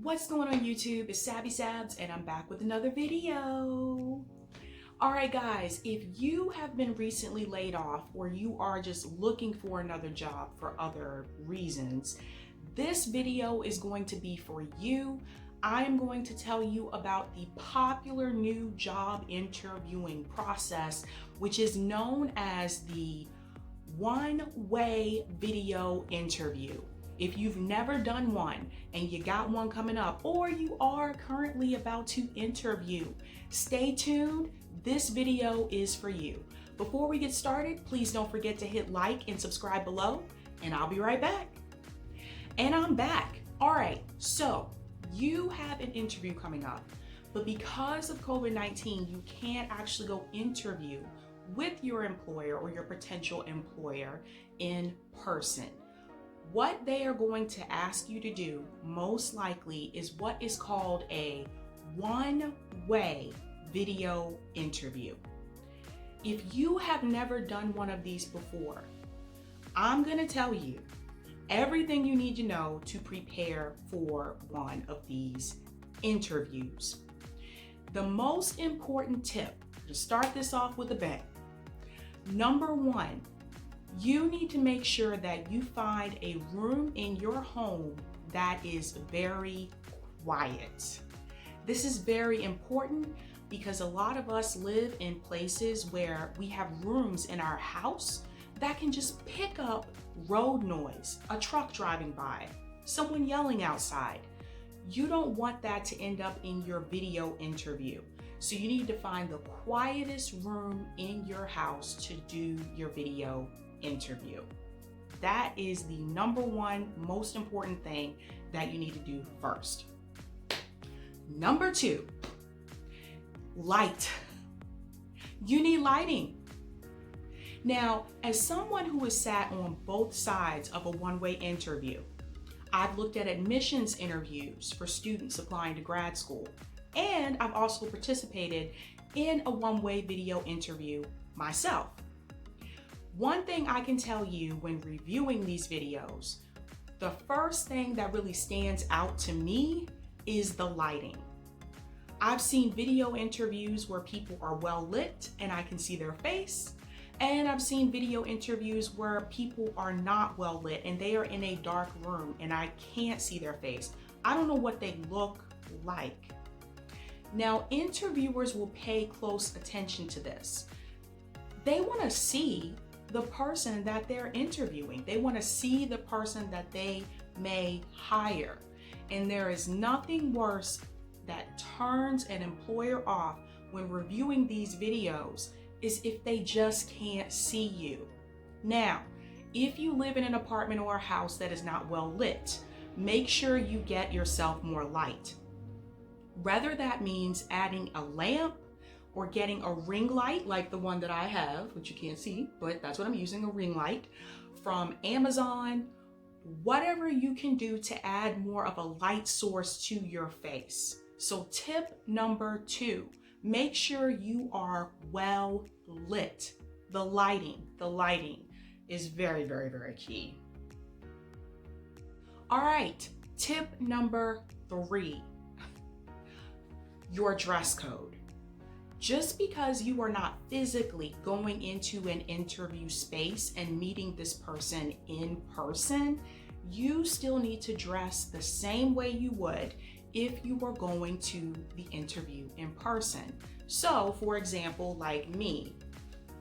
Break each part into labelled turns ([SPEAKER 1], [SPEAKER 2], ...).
[SPEAKER 1] What's going on YouTube? It's Sabs and I'm back with another video. Alright guys, if you have been recently laid off or you are just looking for another job for other reasons, this video is going to be for you. I am going to tell you about the popular new job interviewing process, which is known as the one-way video interview. If you've never done one and you got one coming up, or you are currently about to interview, stay tuned. This video is for you. Before we get started, please don't forget to hit like and subscribe below, and I'll be right back. And I'm back. All right, so you have an interview coming up, but because of COVID-19, you can't actually go interview with your employer or your potential employer in person. What they are going to ask you to do most likely is what is called a one-way video interview. If you have never done one of these before, I'm going to tell you everything you need to know to prepare for one of these interviews. The most important tip to start this off with a bang. Number one, you need to make sure that you find a room in your home that is very quiet. This is very important because a lot of us live in places where we have rooms in our house that can just pick up road noise, a truck driving by, someone yelling outside. You don't want that to end up in your video interview. So you need to find the quietest room in your house to do your video interview. That is the number one most important thing that you need to do first. Number two, light. You need lighting. Now, as someone who has sat on both sides of a one-way interview, I've looked at admissions interviews for students applying to grad school, and I've also participated in a one-way video interview myself. One thing I can tell you when reviewing these videos, the first thing that really stands out to me is the lighting. I've seen video interviews where people are well lit and I can see their face, and I've seen video interviews where people are not well lit and they are in a dark room and I can't see their face. I don't know what they look like. Now, interviewers will pay close attention to this. They want to see the person that they're interviewing. They want to see the person that they may hire. And there is nothing worse that turns an employer off when reviewing these videos is if they just can't see you. Now, if you live in an apartment or a house that is not well lit, make sure you get yourself more light. Whether that means adding a lamp or getting a ring light like the one that I have, which you can't see, but that's what I'm using, a ring light from Amazon. Whatever you can do to add more of a light source to your face. So tip number two, make sure you are well lit. The lighting is very, very, very key. All right, tip number three, your dress code. Just because you are not physically going into an interview space and meeting this person in person, you still need to dress the same way you would if you were going to the interview in person. So, for example, like me,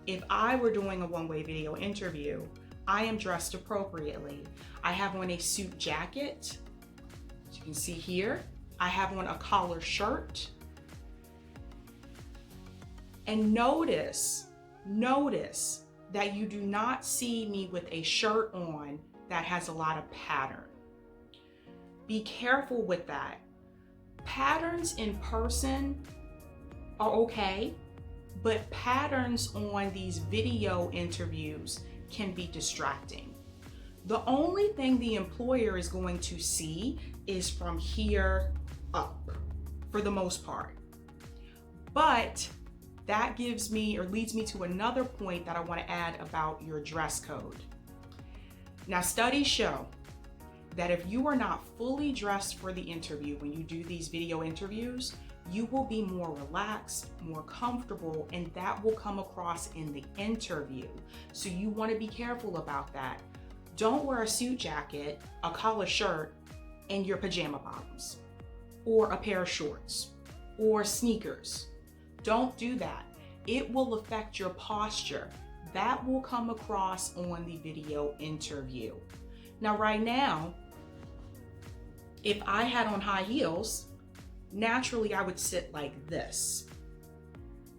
[SPEAKER 1] if I were doing a one-way video interview, I am dressed appropriately. I have on a suit jacket, as you can see here. I have on a collar shirt. And notice that you do not see me with a shirt on that has a lot of pattern. Be careful with that. Patterns in person are okay, but patterns on these video interviews can be distracting. The only thing the employer is going to see is from here up, for the most part. But that gives me or leads me to another point that I want to add about your dress code. Now, studies show that if you are not fully dressed for the interview, when you do these video interviews, you will be more relaxed, more comfortable, and that will come across in the interview. So you want to be careful about that. Don't wear a suit jacket, a collar shirt, and your pajama bottoms, or a pair of shorts, or sneakers. Don't do that. It will affect your posture. That will come across on the video interview. Now, right now, if I had on high heels, naturally I would sit like this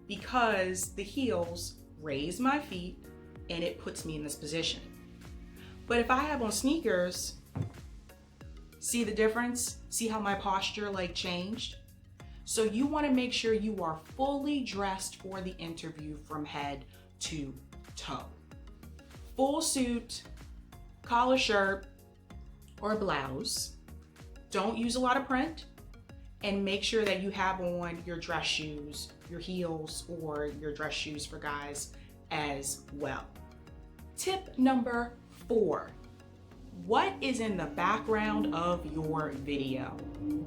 [SPEAKER 1] because the heels raise my feet and it puts me in this position. But if I have on sneakers, see the difference? See how my posture like changed? So you want to make sure you are fully dressed for the interview from head to toe. Full suit, collar shirt, or blouse. Don't use a lot of print. And make sure that you have on your dress shoes, your heels, or your dress shoes for guys as well. Tip number 4. What is in the background of your video?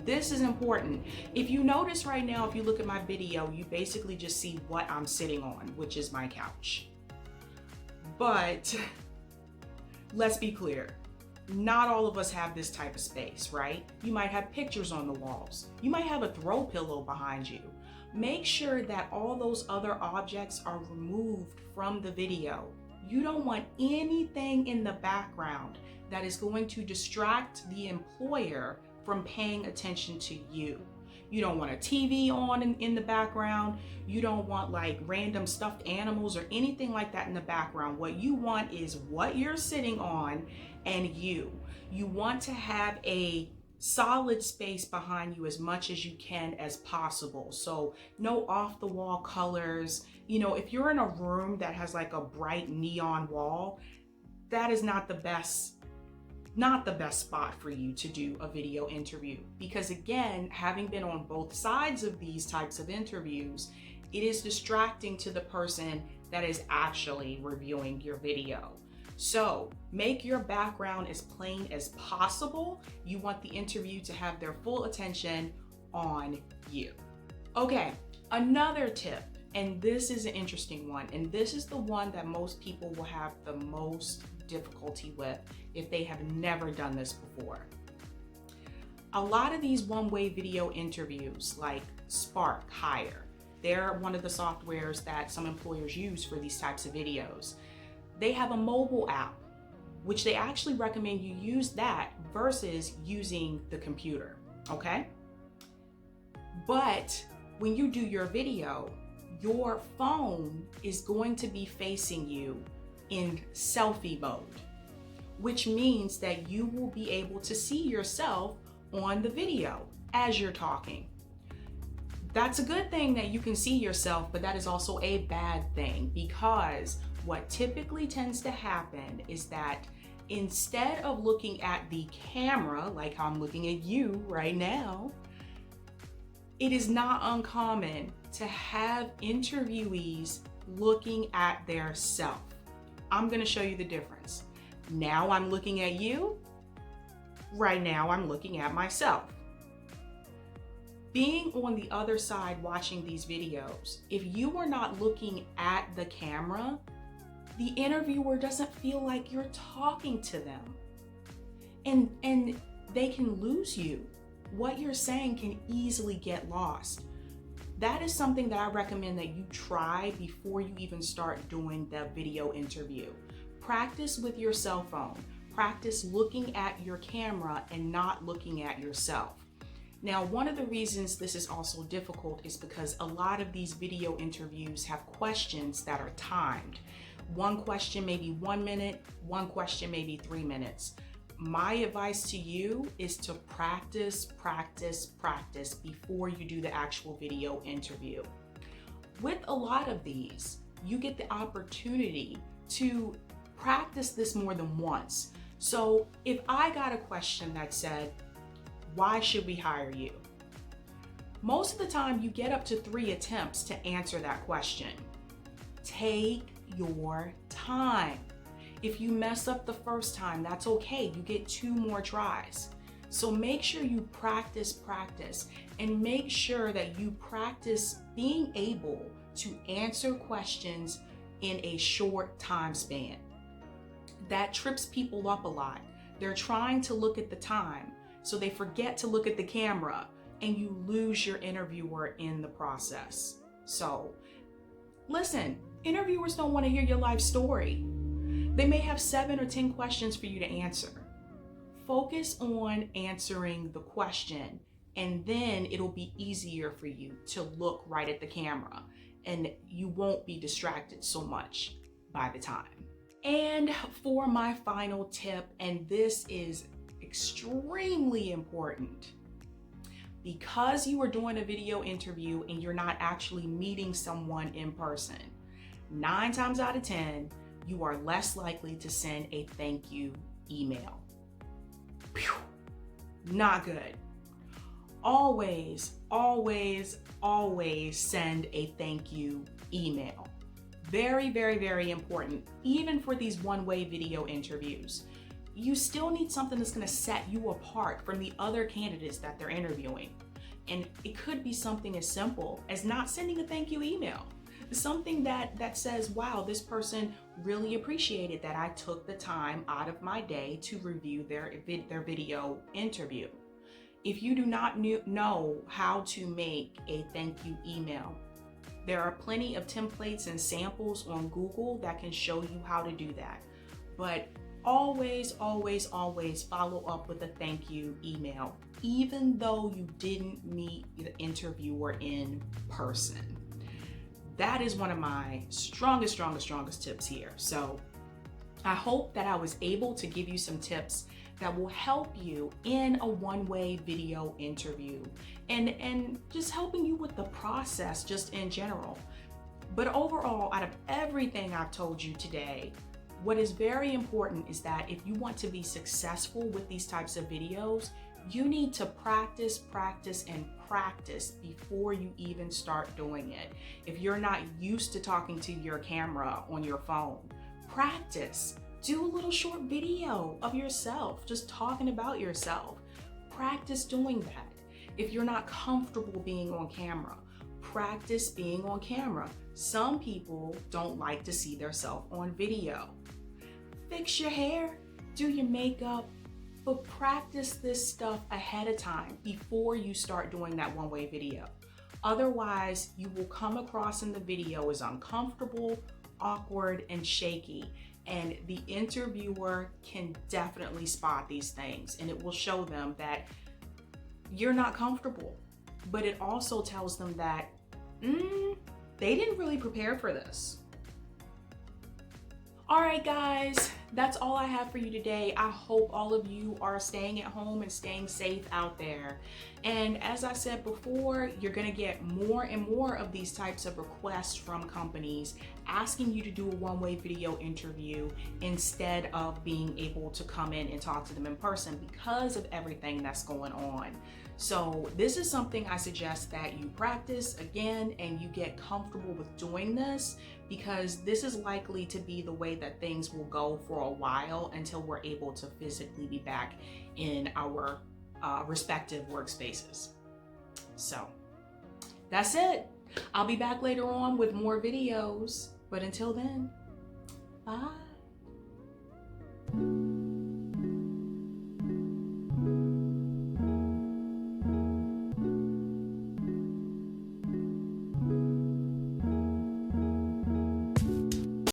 [SPEAKER 1] This is important. If you notice right now, if you look at my video, you basically just see what I'm sitting on, which is my couch. But let's be clear. Not all of us have this type of space, right? You might have pictures on the walls. You might have a throw pillow behind you. Make sure that all those other objects are removed from the video. You don't want anything in the background that is going to distract the employer from paying attention to you. You don't want a TV on in the background. You don't want like random stuffed animals or anything like that in the background. What you want is what you're sitting on and you. You want to have a solid space behind you as much as you can as possible. So no off the wall colors. You know, if you're in a room that has like a bright neon wall, that is not the best spot for you to do a video interview. Because again, having been on both sides of these types of interviews, it is distracting to the person that is actually reviewing your video. So make your background as plain as possible. You want the interview to have their full attention on you. Okay, another tip, and this is an interesting one, and this is the one that most people will have the most difficulty with if they have never done this before. A lot of these one-way video interviews like Spark, Hire, they're one of the softwares that some employers use for these types of videos. They have a mobile app, which they actually recommend you use that versus using the computer, okay? But when you do your video, your phone is going to be facing you in selfie mode, which means that you will be able to see yourself on the video as you're talking. That's a good thing that you can see yourself, but that is also a bad thing, because what typically tends to happen is that instead of looking at the camera, like I'm looking at you right now, it is not uncommon to have interviewees looking at their self. I'm gonna show you the difference. Now I'm looking at you. Right now I'm looking at myself. Being on the other side watching these videos, if you are not looking at the camera, the interviewer doesn't feel like you're talking to them. And they can lose you. What you're saying can easily get lost. That is something that I recommend that you try before you even start doing the video interview. Practice with your cell phone. Practice looking at your camera and not looking at yourself. Now, one of the reasons this is also difficult is because a lot of these video interviews have questions that are timed. One question may be 1 minute, one question may be 3 minutes. My advice to you is to practice before you do the actual video interview. With a lot of these, you get the opportunity to practice this more than once. So if I got a question that said, why should we hire you? Most of the time you get up to 3 attempts to answer that question. Take your time. If you mess up the first time, that's okay. You get 2 more tries. So make sure you practice, and make sure that you practice being able to answer questions in a short time span. That trips people up a lot. They're trying to look at the time, so they forget to look at the camera, and you lose your interviewer in the process. So listen, interviewers don't want to hear your life story. They may have 7 or 10 questions for you to answer. Focus on answering the question, and then it'll be easier for you to look right at the camera, and you won't be distracted so much by the time. And for my final tip, and this is extremely important, because you are doing a video interview and you're not actually meeting someone in person, 9 times out of 10, you are less likely to send a thank you email. Whew. Not good. Always, always, always send a thank you email. Very, very, very important. Even for these one-way video interviews, you still need something that's going to set you apart from the other candidates that they're interviewing. And it could be something as simple as not sending a thank you email. Something that says, wow, this person really appreciated that I took the time out of my day to review their video interview. If you do not know how to make a thank you email, there are plenty of templates and samples on Google that can show you how to do that. But always, always, always follow up with a thank you email, even though you didn't meet the interviewer in person. That is one of my strongest tips here. So I hope that I was able to give you some tips that will help you in a one-way video interview and just helping you with the process just in general. But overall, out of everything I've told you today, what is very important is that if you want to be successful with these types of videos, you need to practice before you even start doing it. If you're not used to talking to your camera on your phone, practice. Do a little short video of yourself, just talking about yourself. Practice doing that. If you're not comfortable being on camera, practice being on camera. Some people don't like to see themselves on video. Fix your hair, do your makeup, but practice this stuff ahead of time before you start doing that one-way video. Otherwise, you will come across in the video as uncomfortable, awkward, and shaky. And the interviewer can definitely spot these things, and it will show them that you're not comfortable. But it also tells them that they didn't really prepare for this. All right, guys, that's all I have for you today. I hope all of you are staying at home and staying safe out there. And as I said before, you're gonna get more and more of these types of requests from companies asking you to do a one-way video interview instead of being able to come in and talk to them in person because of everything that's going on. So this is something I suggest that you practice again and you get comfortable with doing this, because this is likely to be the way that things will go for a while until we're able to physically be back in our respective workspaces. So that's it. I'll be back later on with more videos, but until then, bye.